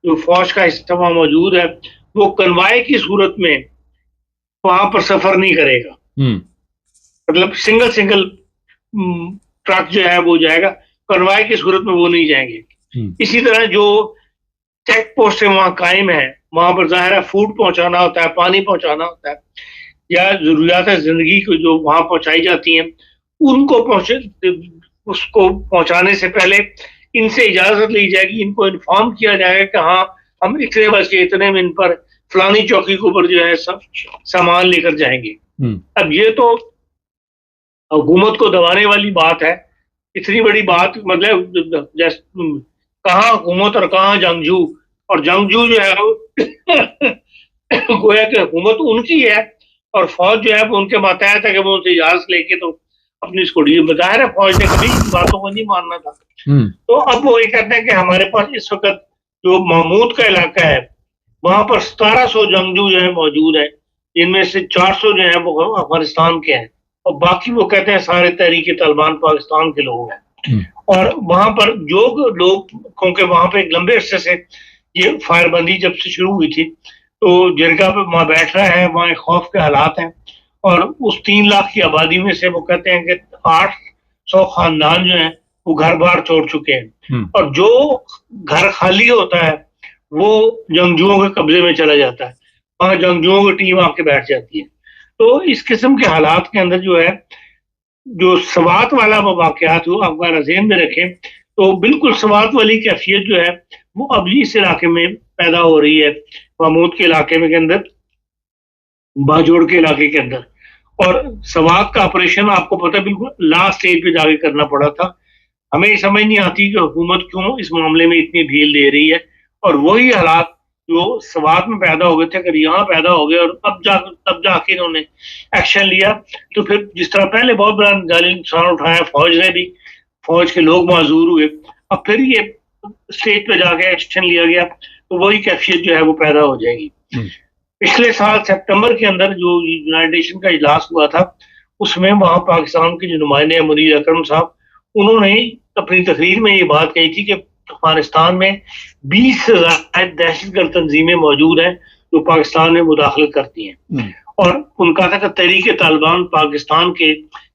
जो फौज का हिस्सा वहां मौजूद है, वो कन्वाय की सूरत में वहां पर सफर नहीं करेगा। मतलब सिंगल ट्रक जो है वो जाएगा, कन्वाय की सूरत में वो नहीं जाएंगे। इसी तरह जो चेक पोस्ट वहां कायम है, वहां पर जाहिर है फूड पहुंचाना होता है, पानी पहुंचाना होता है, या जरूरियात जिंदगी को जो वहां पहुंचाई जाती हैं उनको उसको पहुंचाने से पहले इनसे इजाजत ली जाएगी, इनको इन्फॉर्म किया जाएगा कि हाँ हम इतने बजे इतने में इन पर फलानी चौकी के ऊपर जो है सब सामान लेकर जाएंगे। अब ये तो हुकूमत को दबाने वाली बात है, इतनी बड़ी बात, मतलब जैसे कहाँ हुकूमत और कहाँ जंगजू, और जंगजू जो है गोया कि हुकूमत उनकी है और फौज जो है वो उनके मातहत है कि वो उनसे इजाजत लेके तो अपनी इसको बजाय है। फौज ने कभी इन बातों को नहीं मानना था। तो अब वो ये कहते हैं कि हमारे पास इस वक्त जो महमूद का इलाका है वहां पर 1700 जंगजू जो है मौजूद है, इनमें से 400 जो है वो अफगानिस्तान के हैं और बाकी वो कहते हैं सारे तहरीक तालिबान पाकिस्तान के लोग हैं। और वहां पर जो लोग, क्योंकि वहां पे एक लंबे अरसे से ये फायरबंदी जब से शुरू हुई थी तो जिरगा पे वहां बैठ रहा है, वहां एक खौफ के हालात हैं और उस 3 लाख की आबादी में से वो कहते हैं कि 800 खानदान जो है वो घर बार छोड़ चुके हैं और जो घर खाली होता है वो जंगजुओं के कब्जे में चला जाता है, वहां जंगजुओं की टीम आके बैठ जाती है। तो इस किस्म के हालात के अंदर जो है जो सवात वाला वाकयात हो आप अगर ज़हन में रखें तो बिल्कुल सवात वाली कैफियत जो है वो अब इस इलाके में पैदा हो रही है, महमूद के इलाके में के अंदर, बाजोड़ के इलाके के अंदर। और सवात का ऑपरेशन आपको पता है बिल्कुल लास्ट स्टेज पे जाके करना पड़ा था। हमें ये समझ नहीं आती कि हुकूमत क्यों इस मामले में इतनी ढील दे रही है और वही हालात जो सवात में पैदा हो गए थे अगर यहाँ पैदा हो गए और तब जाके इन्होंने एक्शन लिया तो फिर जिस तरह पहले बहुत बड़ा जाली नुकसान उठाया फौज ने भी, फौज के लोग माजूर हुए, अब फिर ये स्टेज पे जाके एक्शन लिया गया तो वही कैफियत जो है वो पैदा हो जाएगी। पिछले साल सितंबर के अंदर जो यूनाइटेड नेशन का इजलास हुआ था उसमें वहां पाकिस्तान के जो नुमाइंदे मुनीर अकरम साहब, उन्होंने अपनी तकरीर में ये बात कही थी कि अफगानिस्तान में 20 से ज्यादा दहशतगर्द तंजीमें मौजूद हैं जो पाकिस्तान में मुदाखलत करती हैं। और उनका था कि तहरीक तालिबान पाकिस्तान के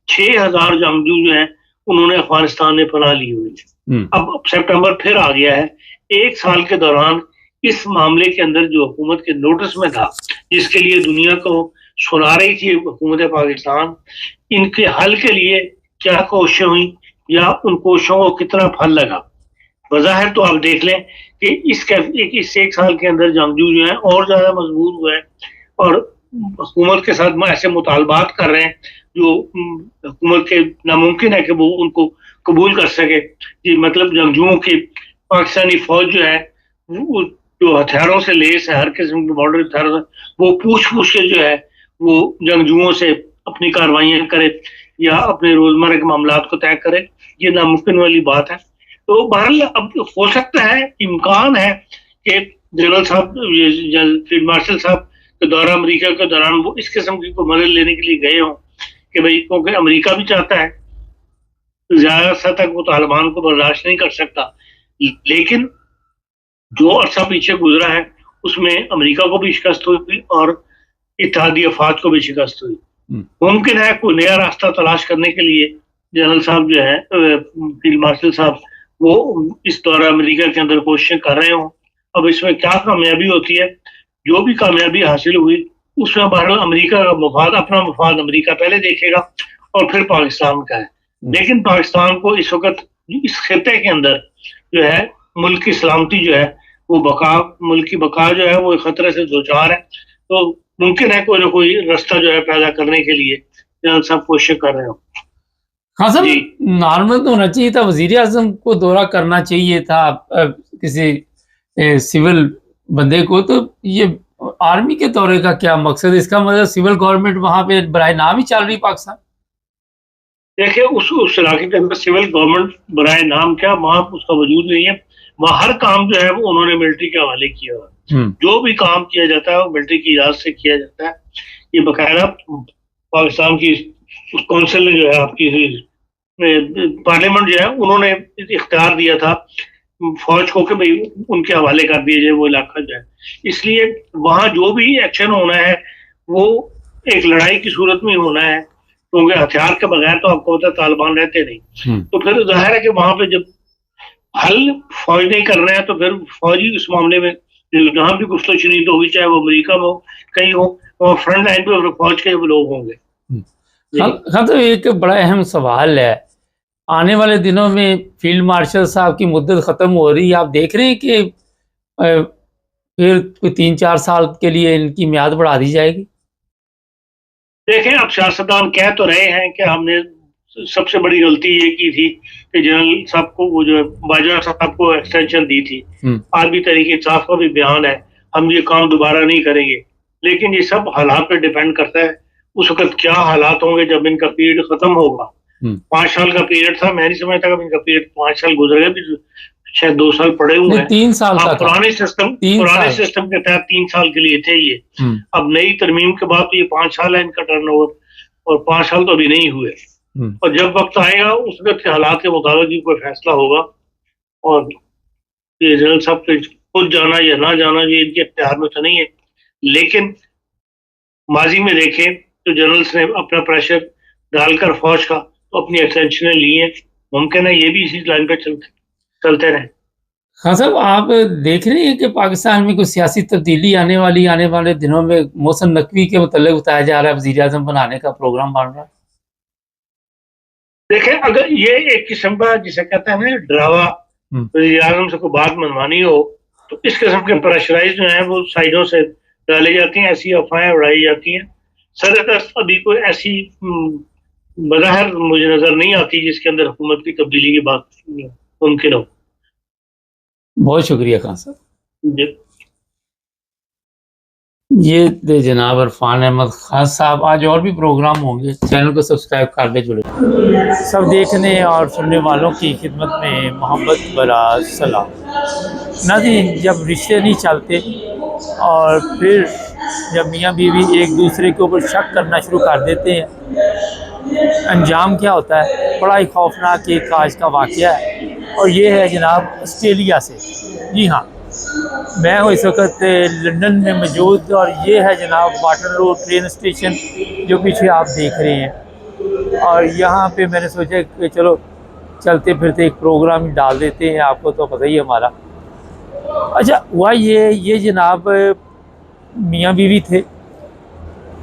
6000 जंगजू जो हैं उन्होंने अफगानिस्तान में पनाह ली हुई है। अब सितंबर फिर आ गया है। एक साल के दौरान इस मामले के अंदर जो हुकूमत के नोटिस में था, जिसके लिए दुनिया को सुना रही थी हुकूमत पाकिस्तान, इनके हल के लिए क्या कोशिशें हुई या उन कोशिशों को कितना फल लगा। बज़ाहिर तो आप देख लें कि इस एक साल के अंदर जंगजू जो है और ज्यादा मजबूत हुए हैं और हुकूमत के साथ ऐसे मुतालबात कर रहे हैं जो हुकूमत के नामुमकिन है कि वो उनको कबूल कर सके। कि मतलब जंगजुओं की पाकिस्तानी फौज जो है जो हथियारों से लेस है, हर किस्म के बॉर्डर हथियारों से, वो पूछ के जो है वो जंगजुओं से अपनी कार्रवाइयां करे या अपने रोजमर्रा के मामला को तय करे, ये नामुमकिन वाली बात है। तो बहरहाल अब हो सकता है, इम्कान है कि जनरल साहब, फील्ड मार्शल साहब के दौरा अमेरिका के दौरान वो इस किस्म की कोई मदद लेने के लिए गए हों कि भाई, क्योंकि अमेरिका भी चाहता है, ज्यादा सतह तक वो तालिबान को बर्दाश्त नहीं कर सकता। लेकिन जो अरसा पीछे गुजरा है उसमें अमेरिका को भी शिकस्त हुई और इत्तेहादी अफवाज को भी शिकस्त हुई। मुमकिन है कोई नया रास्ता तलाश करने के लिए जनरल साहब जो है, फील्ड मार्शल साहब, वो इस दौरा अमेरिका के अंदर कोशिशें कर रहे हों। अब इसमें क्या कामयाबी होती है, जो भी कामयाबी हासिल हुई उसमें बहरहाल अमेरिका का मफाद, अपना मफाद अमेरिका पहले देखेगा और फिर पाकिस्तान का है। लेकिन पाकिस्तान को इस वक्त इस खिते के अंदर जो है मुल्क की सलामती जो है वो मुल्क की बका जो है वो खतरे से दो चार है। तो मुमकिन है कोई ना कोई रास्ता जो है पैदा करने के लिए जनरल साहब कोशिश कर रहे हो। हाँ सर, नॉर्मल तो होना चाहिए था, वजीर आजम को दौरा करना चाहिए था किसी सिविल बंदे को। तो ये आर्मी के दौरे का क्या मकसद? इसका मतलब सिविल गवर्नमेंट वहां पे बराए नाम ही चल रही पाकिस्तान। देखिए उस इलाके के अंदर सिविल गवर्नमेंट बराए नाम क्या, वहां उसका वजूद नहीं है। वहाँ हर काम जो है वो उन्होंने मिलिट्री के हवाले किया हुआ है। जो भी काम किया जाता है वो मिलिट्री की इजाजत से किया जाता है। ये बकायदा पाकिस्तान की काउंसिल ने जो है, आपकी पार्लियामेंट जो है, उन्होंने इख्तियार दिया था फौज को कि भाई उनके हवाले कर दिया जाए वो इलाका जो है। इसलिए वहाँ जो भी एक्शन होना है वो एक लड़ाई की सूरत में होना है, क्योंकि हथियार के बगैर तो आपको पता है तालिबान रहते नहीं। तो फिर जाहिर है कि वहां पे जब हल फौज नहीं कर रहे हैं तो फिर फौजी उस मामले में जहां भी गुफ्तगू चुनी तो होगी, चाहे वो अमेरिका में हो कहीं हो, वो फ्रंट लाइन पे फौज के लोग होंगे। हाँ, तो एक बड़ा अहम सवाल है, आने वाले दिनों में फील्ड मार्शल साहब की मुद्दत खत्म हो रही है, आप देख रहे हैं कि फिर कोई 3-4 साल के लिए इनकी म्याद बढ़ा दी जाएगी? देखें, अब सियासतदान कह तो रहे हैं कि हमने सबसे बड़ी गलती ये की थी कि जनरल साहब को, वो जो बाजवा साहब को एक्सटेंशन दी थी। आज भी तहरीक इंसाफ का भी बयान है, हम ये काम दोबारा नहीं करेंगे। लेकिन ये सब हालात पे डिपेंड करता है, उस वक्त क्या हालात होंगे जब इनका पीरियड खत्म होगा। 5 साल का पीरियड था, मैं नहीं समझता कि इनका पीरियड 5 साल गुजर गए, भी शायद 2 साल पड़े हुए हैं। 3 साल का पुराने सिस्टम के तहत 3 साल के लिए थे ये। अब नई तरमीम के बाद तो ये 5 साल है इनका टर्नओवर, और 5 साल तो अभी नहीं हुए। और जब वक्त आएगा उस वक्त के हालात के मुताबिक ही कोई फैसला होगा। और ये जनरल साहब के खुद जाना या ना जाना ये इनके इख्तियार में तो नहीं है, लेकिन माजी में देखें तो जनरल्स ने अपना प्रेशर डालकर फौज का तो अपनी एक्सटेंशनें ली हैं। मुमकिन है ये भी इसी लाइन पर चलते रहे। हाँ साहब, आप देख रहे हैं कि पाकिस्तान में कोई सियासी तब्दीली आने वाले दिनों में? मोहसिन नकवी के मतलब बताया जा रहा है वज़ीर आज़म बनाने का प्रोग्राम बन रहा है। देखें, अगर ये एक किस्म का जिसे कहते हैं ना ड्रावा, वज़ीर आज़म से कोई बात मनवानी हो तो इस किस्म के प्रेशराइज जो है वो साइडों से डाली जाती हैं, ऐसी अफवाहें उड़ाई जाती हैं। सरदस्त अभी कोई ऐसी बज़ाहिर मुझे नजर नहीं आती जिसके अंदर हुकूमत की तब्दीली की बात मुमकिन हो। बहुत शुक्रिया खान साहब। ये थे जनाब इरफान अहमद खान साहब। आज और भी प्रोग्राम होंगे, चैनल को सब्सक्राइब कर दे। जुड़े सब देखने और सुनने वालों की खिदमत में मोहब्बत भरा सलाम। नाज़रीन, जब रिश्ते नहीं चलते और फिर जब मियाँ बीवी एक दूसरे के ऊपर शक करना शुरू कर देते हैं, अंजाम क्या होता है? बड़ा ही खौफनाक एक आज का वाक़या है, और ये है जनाब ऑस्ट्रेलिया से। जी हाँ, मैं हूँ इस वक्त लंदन में मौजूद, और ये है जनाब वाटरलू ट्रेन स्टेशन जो पीछे आप देख रहे हैं। और यहाँ पे मैंने सोचा कि चलो चलते फिरते एक प्रोग्राम ही डाल देते हैं, आपको तो पता ही है हमारा। अच्छा हुआ ये जनाब मियाँ बीवी थे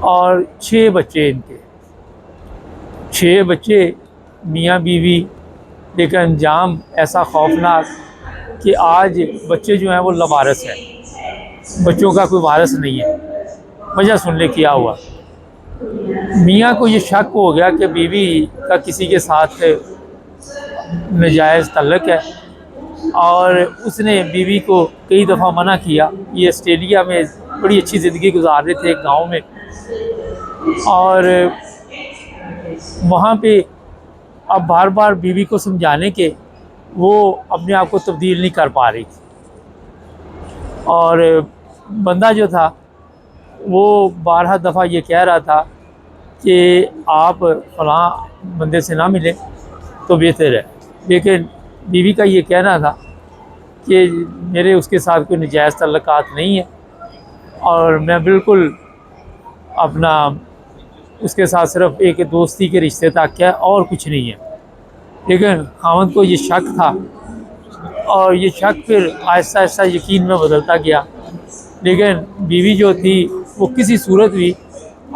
और 6 बच्चे इनके, 6 बच्चे मियाँ बीवी। लेकिन अंजाम ऐसा खौफनाक कि आज बच्चे जो हैं वो लवारिस हैं, बच्चों का कोई वारिस नहीं है। वजह सुन ले क्या हुआ। मियाँ को ये शक हो गया कि बीवी का किसी के साथ नाजायज़ तल्लुक़ है, और उसने बीवी को कई दफ़ा मना किया। ये ऑस्ट्रेलिया में बड़ी अच्छी ज़िंदगी गुजार रहे थे एक गाँव में, और वहाँ पे अब बार बार बीवी को समझाने के वो अपने आप को तब्दील नहीं कर पा रही थी। और बंदा जो था वो 12 दफ़ा ये कह रहा था कि आप फ़लाँ बंदे से ना मिलें तो बेहतर है, लेकिन बीवी का ये कहना था कि मेरे उसके साथ कोई नाजायज़ तल्लुक़ात नहीं है, और मैं बिल्कुल अपना उसके साथ सिर्फ एक दोस्ती के रिश्ते तक है और कुछ नहीं है। लेकिन खामद को ये शक था, और ये शक फिर आहिस्ता आहिस्ता यकीन में बदलता गया। लेकिन बीवी जो थी वो किसी सूरत भी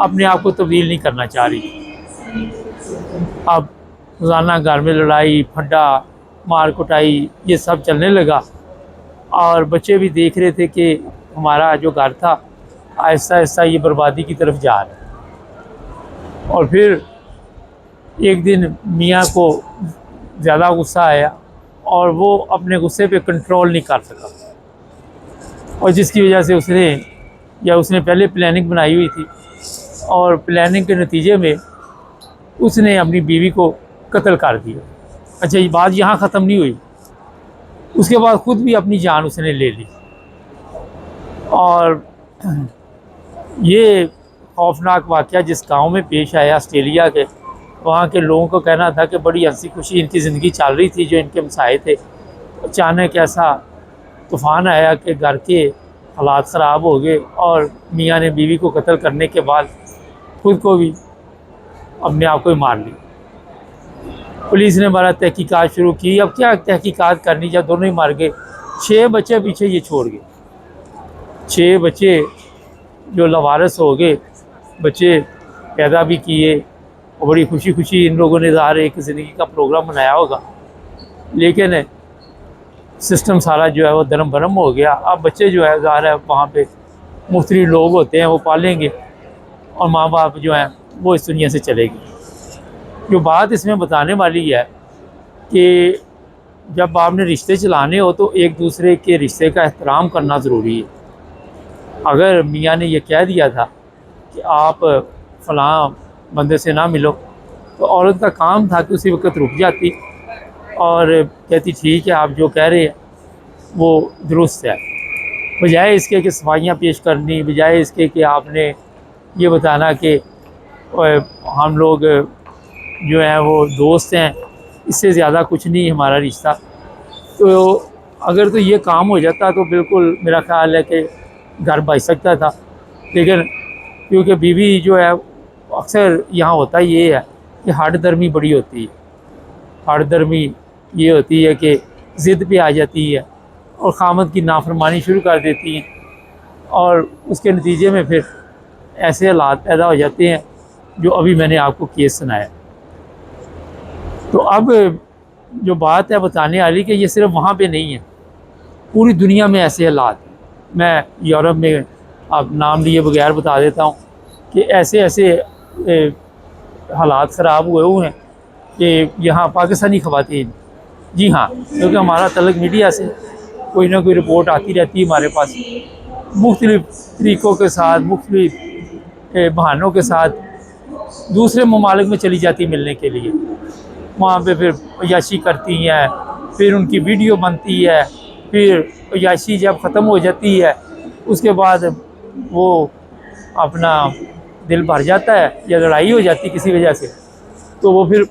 अपने आप को तब्दील नहीं करना चाह रही। अब रोज़ाना घर में लड़ाई फड्डा मार कुटाई ये सब चलने लगा, और बच्चे भी देख रहे थे कि हमारा जो घर था आहिस्ता आहिस्ता ये बर्बादी की तरफ जा रहा है। और फिर एक दिन मियाँ को ज़्यादा गुस्सा आया, और वो अपने गुस्से पे कंट्रोल नहीं कर सका, और जिसकी वजह से उसने पहले प्लानिंग बनाई हुई थी, और प्लानिंग के नतीजे में उसने अपनी बीवी को कत्ल कर दिया। अच्छा, ये बात यहाँ ख़त्म नहीं हुई, उसके बाद ख़ुद भी अपनी जान उसने ले ली। और ये खौफनाक वाक़या जिस गांव में पेश आया ऑस्ट्रेलिया के, वहाँ के लोगों को कहना था कि बड़ी हंसी खुशी इनकी ज़िंदगी चल रही थी जो इनके मसाए थे। अचानक ऐसा तूफ़ान आया कि घर के हालात ख़राब हो गए, और मियाँ ने बीवी को कत्ल करने के बाद खुद को भी अपने आप को ही मार ली। पुलिस ने बड़ा तहकीकात शुरू की। अब क्या तहकीकात करनी जब दोनों ही मर गए। 6 बच्चे पीछे ये छोड़ गए, 6 बच्चे जो लवारिस हो गए। बच्चे पैदा भी किए, और बड़ी खुशी खुशी इन लोगों ने ज़ाहिर एक ज़िंदगी का प्रोग्राम बनाया होगा, लेकिन सिस्टम सारा जो है वो दरम भरम हो गया। अब बच्चे जो है ज़ाहिर है वहाँ पे मुख्तलिफ लोग होते हैं, वो पालेंगे, और माँ बाप जो हैं वो इस दुनिया से चले गए। जो बात इसमें बताने वाली है कि जब आपने रिश्ते चलाने हो तो एक दूसरे के रिश्ते का एहतराम करना ज़रूरी है। अगर मियाँ ने यह कह दिया था कि आप फ़लाँ बंदे से ना मिलो, तो औरत का काम था कि उसी वक्त रुक जाती और कहती ठीक है, आप जो कह रहे हैं वो दुरुस्त है, बजाय इसके कि सफाइयाँ पेश करनी, बजाय इसके कि आपने ये बताना कि हम लोग जो हैं वो दोस्त हैं, इससे ज़्यादा कुछ नहीं हमारा रिश्ता। तो अगर तो ये काम हो जाता तो बिल्कुल मेरा ख़्याल है कि घर बच सकता था। लेकिन क्योंकि बीवी जो है अक्सर यहाँ होता ये है कि हठ दर्मी बड़ी होती है। हठ दर्मी ये होती है कि ज़िद पे आ जाती है और खामद की नाफरमानी शुरू कर देती हैं, और उसके नतीजे में फिर ऐसे हालात पैदा हो जाते हैं जो अभी मैंने आपको केस सुनाया। तो अब जो बात है बताने वाली कि ये सिर्फ वहाँ पे नहीं है, पूरी दुनिया में ऐसे हालात। मैं यूरोप में आप नाम लिए बगैर बता देता हूँ कि ऐसे ऐसे हालात ख़राब हुए हैं कि यहाँ पाकिस्तानी ख़वातीन, जी हाँ, क्योंकि हमारा तल्लुक़ मीडिया से कोई ना कोई रिपोर्ट आती रहती है हमारे पास, मुख्तलिफ़ तरीक़ों के साथ, मुख्तलिफ़ बहानों के साथ दूसरे ममालिक में चली जाती मिलने के लिए। वहाँ पे फिर अय्याशी करती हैं, फिर उनकी वीडियो बनती है, फिर अय्याशी जब ख़त्म हो जाती है उसके बाद वो अपना दिल भर जाता है या लड़ाई हो जाती है किसी वजह से, तो वो फिर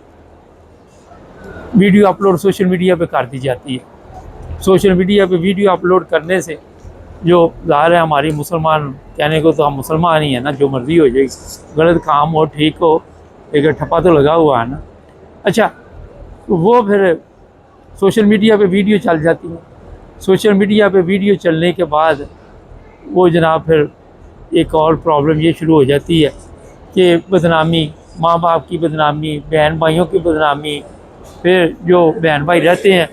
वीडियो अपलोड सोशल मीडिया पे कर दी जाती है। सोशल मीडिया पे वीडियो अपलोड करने से जो ज़ाहिर है हमारी मुसलमान, कहने को तो हम मुसलमान ही हैं ना, जो मर्ज़ी हो जाए, गलत काम हो ठीक हो, एक ठप्पा तो लगा हुआ है ना। अच्छा, तो वो फिर सोशल मीडिया पे वीडियो चल जाती है। सोशल मीडिया पे वीडियो चलने के बाद वो जनाब फिर एक और प्रॉब्लम ये शुरू हो जाती है कि बदनामी, माँ बाप की बदनामी, बहन भाइयों की बदनामी, फिर जो बहन भाई रहते हैं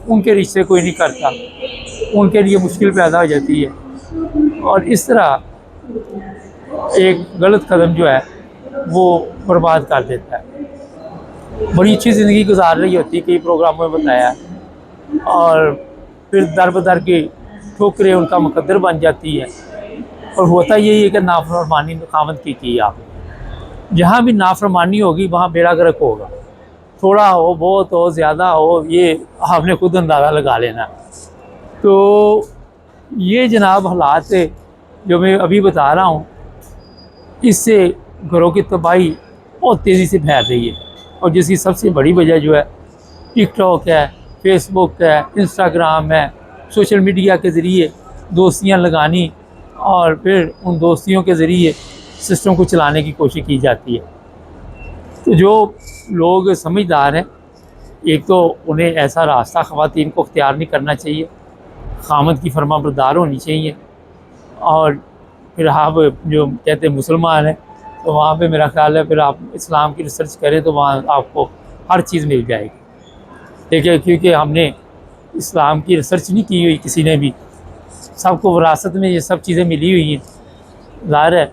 उनके रिश्ते कोई नहीं करता, उनके लिए मुश्किल पैदा हो जाती है, और इस तरह एक गलत कदम जो है वो बर्बाद कर देता है। बड़ी अच्छी ज़िंदगी गुजार रही होती है, कई प्रोग्रामों में बताया, और फिर दर बदर की ठोकरें उनका मुकद्दर बन जाती है। और होता यही है कि नाफरमानी खामद की आप, जहाँ भी नाफरमानी होगी वहाँ बेड़ा गर्क होगा, थोड़ा हो बहुत हो ज़्यादा हो, ये आपने खुद अंदाज़ा लगा लेना। तो ये जनाब हालात जो मैं अभी बता रहा हूँ, इससे घरों की तबाही बहुत तेज़ी से फैल रही है, और जिसकी सबसे बड़ी वजह जो है टिकटॉक है, फेसबुक है, इंस्टाग्राम है। सोशल मीडिया के ज़रिए दोस्तियाँ लगानी और फिर उन दोस्तियों के ज़रिए सिस्टम को चलाने की कोशिश की जाती है। तो जो लोग समझदार हैं, एक तो उन्हें ऐसा रास्ता ख़वातीन को अख्तियार नहीं करना चाहिए, खामद की फरमाबरदार होनी चाहिए, और फिर आप जो कहते हैं मुसलमान हैं, तो वहाँ पे मेरा ख़्याल है फिर आप इस्लाम की रिसर्च करें तो वहाँ आपको हर चीज़ मिल जाएगी। देखिए, क्योंकि हमने इस्लाम की रिसर्च नहीं की हुई किसी ने भी, सबको विरासत में ये सब चीज़ें मिली हुई हैं। ज़ाहिर है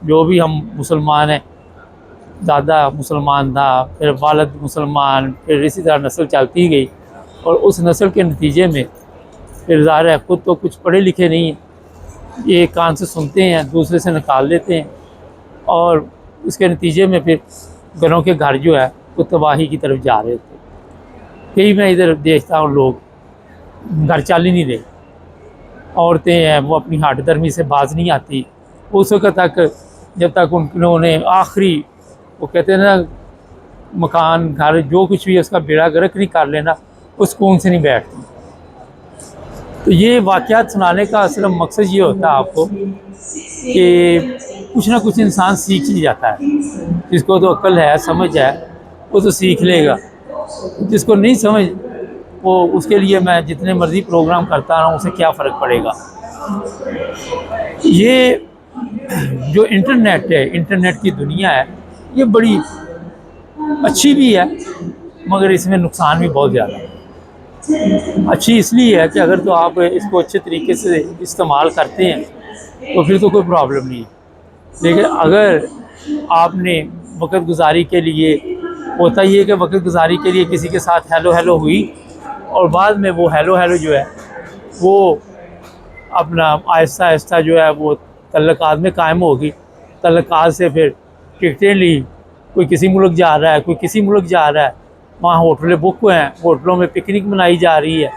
जो भी हम मुसलमान हैं, दादा मुसलमान था, फिर वालिद मुसलमान, फिर इसी तरह नस्ल चलती गई, और उस नस्ल के नतीजे में फिर ज़ाहिर है खुद तो कुछ पढ़े लिखे नहीं हैं, ये कान से सुनते हैं दूसरे से निकाल लेते हैं, और उसके नतीजे में फिर घरों के घर जो है वो तबाही की तरफ जा रहे थे। कई मैं इधर देखता हूँ लोग घर चल ही नहीं रहे, औरतें हैं वो अपनी हट दर्मी से बाज नहीं आती उस वक्त तक जब तक उन्होंने आखिरी, वो कहते हैं ना, मकान घर जो कुछ भी है उसका बेड़ा गर्क नहीं कर लेना, उस सुकून से नहीं बैठती। तो ये वाक़यात सुनाने का असल मकसद ये होता है आपको कि कुछ ना कुछ इंसान सीख ही जाता है। जिसको तो अक्ल है, समझ है, वो तो सीख लेगा, जिसको नहीं समझ, वो उसके लिए मैं जितने मर्ज़ी प्रोग्राम करता रहा हूँ उसे क्या फ़र्क पड़ेगा। ये जो इंटरनेट है, इंटरनेट की दुनिया है, ये बड़ी अच्छी भी है मगर इसमें नुकसान भी बहुत ज़्यादा है। अच्छी इसलिए है कि अगर तो आप इसको अच्छे तरीके से इस्तेमाल करते हैं तो फिर तो कोई प्रॉब्लम नहीं है, लेकिन अगर आपने वक़्त गुज़ारी के लिए, होता ये है कि वक़्त गुज़ारी के लिए किसी के साथ हेलो हेलो हुई और बाद में वो हेलो हेलो जो है वो अपना आहिस्ता आहिस्ता जो है वो तल्लुकात में कायम होगी। तल्लुकात से फिर टिकटें ली, कोई किसी मुल्क जा रहा है, कोई किसी मुल्क जा रहा है, वहाँ होटलें बुक हुए हैं, होटलों में पिकनिक मनाई जा रही है,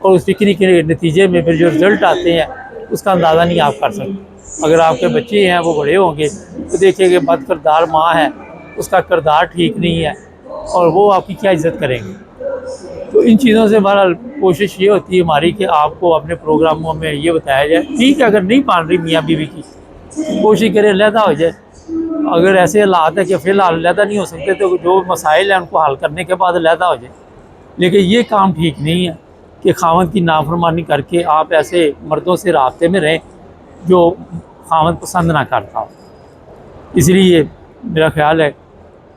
और उस पिकनिक के नतीजे में फिर जो रिज़ल्ट आते हैं उसका अंदाज़ा नहीं आप कर सकते। अगर आपके बच्चे हैं वो बड़े होंगे तो देखिए कि बद किरदार माँ है, उसका किरदार ठीक नहीं है, और वो आपकी क्या इज़्ज़त करेंगे। तो इन चीज़ों से बहरहाल कोशिश ये होती है हमारी कि आपको अपने प्रोग्रामों में ये बताया जाए, ठीक है अगर नहीं मान रही मियाँ बीवी की, कोशिश करें अलहदा हो जाए। अगर ऐसे हालात है कि फ़िलहाल अलहदा नहीं हो सकते तो जो मसाइल हैं उनको हल करने के बाद अलहदा हो जाए, लेकिन ये काम ठीक नहीं है कि खामद की नाफरमानी करके आप ऐसे मर्दों से राब्ते में रहें जो खामद पसंद ना करता हो। इसलिए मेरा ख़्याल है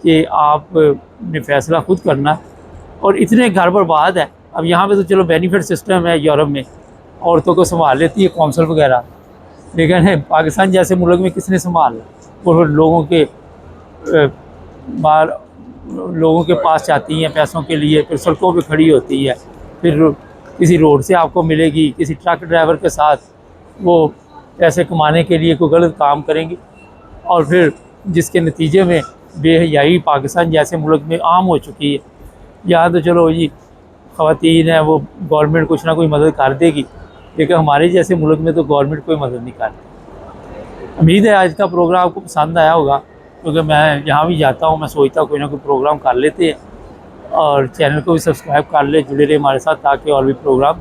कि आपने फ़ैसला खुद करना, और इतने घर बर्बाद है। अब यहाँ पे तो चलो बेनिफिट सिस्टम है, यूरोप में औरतों को संभाल लेती है कौंसल वगैरह, लेकिन पाकिस्तान जैसे मुल्क में किसने संभाला। वो लोगों के बाहर लोगों के पास जाती हैं पैसों के लिए, फिर सड़कों पे खड़ी होती है, फिर किसी रोड से आपको मिलेगी, किसी ट्रक ड्राइवर के साथ वो पैसे कमाने के लिए कोई गलत काम करेंगे और फिर जिसके नतीजे में बेहयाई पाकिस्तान जैसे मुल्क में आम हो चुकी है। यहाँ तो चलो जी ख़वातीन है वो गवर्नमेंट कुछ ना कोई मदद कर देगी, लेकिन हमारे जैसे मुल्क में तो गवर्नमेंट कोई मदद नहीं करती। उम्मीद है आज का प्रोग्राम आपको पसंद आया होगा, क्योंकि मैं जहाँ भी जाता हूँ मैं सोचता हूँ कोई ना कोई प्रोग्राम कर लेते हैं। और चैनल को भी सब्सक्राइब कर ले, जुड़े रहे हमारे साथ ताकि और भी प्रोग्राम